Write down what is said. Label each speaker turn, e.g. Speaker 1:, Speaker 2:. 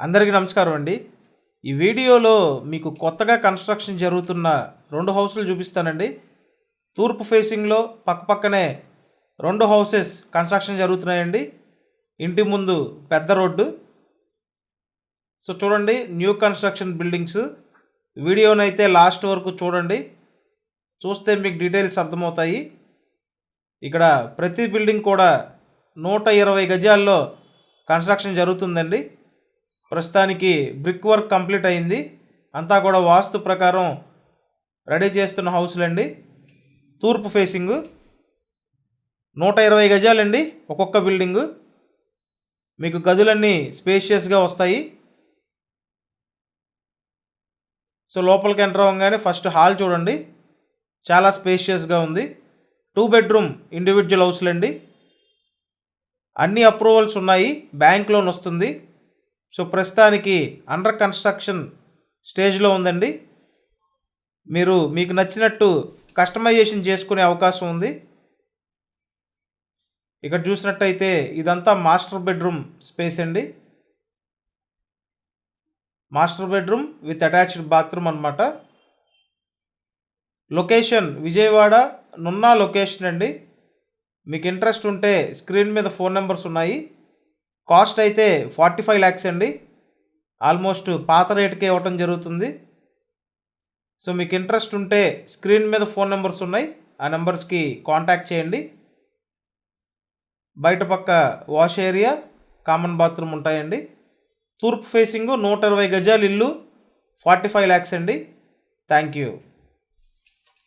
Speaker 1: అందరికీ నమస్కారం అండి. ఈ వీడియోలో మీకు కొత్తగా కన్స్ట్రక్షన్ జరుగుతున్న 2 హౌసులు చూపిస్తానండి. తూర్పు ఫేసింగ్లో పక్కపక్కనే 2 హౌసెస్ కన్స్ట్రక్షన్ జరుగుతున్నాయండి. ఇంటి ముందు పెద్ద రోడ్డు. సో చూడండి, న్యూ కన్స్ట్రక్షన్ బిల్డింగ్స్. వీడియోనైతే లాస్ట్ వరకు చూడండి, చూస్తే మీకు డీటెయిల్స్ అర్థమవుతాయి. ఇక్కడ ప్రతి బిల్డింగ్ కూడా 120 గజాల్లో కన్స్ట్రక్షన్ జరుగుతుందండి. ప్రస్తుతానికి బ్రిక్ వర్క్ కంప్లీట్ అయింది. అంతా కూడా వాస్తు ప్రకారం రెడీ చేస్తున్న హౌస్లండి. తూర్పు ఫేసింగు 120 గజాలండి ఒక్కొక్క బిల్డింగు. మీకు గదులన్నీ స్పేషియస్గా వస్తాయి. సో లోపలికి ఎంటర్ అవ్వగానే ఫస్ట్ హాల్ చూడండి, చాలా స్పేషియస్గా ఉంది. 2 బెడ్రూమ్ ఇండివిజువల్ హౌస్లండి. అన్ని అప్రూవల్స్ ఉన్నాయి, బ్యాంక్ లోన్ వస్తుంది. సో ప్రస్తుతానికి అండర్ కన్స్ట్రక్షన్ స్టేజ్లో ఉందండి. మీకు నచ్చినట్టు కస్టమైజేషన్ చేసుకునే అవకాశం ఉంది. ఇక్కడ చూసినట్టయితే ఇదంతా మాస్టర్ బెడ్రూమ్ స్పేస్ అండి. Master bedroom with attached bathroom అన్నమాట. లొకేషన్ విజయవాడ నున్నా లొకేషన్ అండి. మీకు ఇంట్రెస్ట్ ఉంటే స్క్రీన్ మీద ఫోన్ నెంబర్స్ ఉన్నాయి. కాస్ట్ అయితే 45 lakhs అండి. ఆల్మోస్ట్ పాత రేటుకే ఇవ్వటం జరుగుతుంది. సో మీకు ఇంట్రెస్ట్ ఉంటే స్క్రీన్ మీద ఫోన్ నెంబర్స్ ఉన్నాయి, ఆ నెంబర్స్కి కాంటాక్ట్ చేయండి. బయట పక్క వాష్ ఏరియా, కామన్ బాత్రూమ్ ఉంటాయండి. తూర్పు ఫేసింగు 120 గజాలు ఇల్లు, 45 lakhs అండి. Thank you.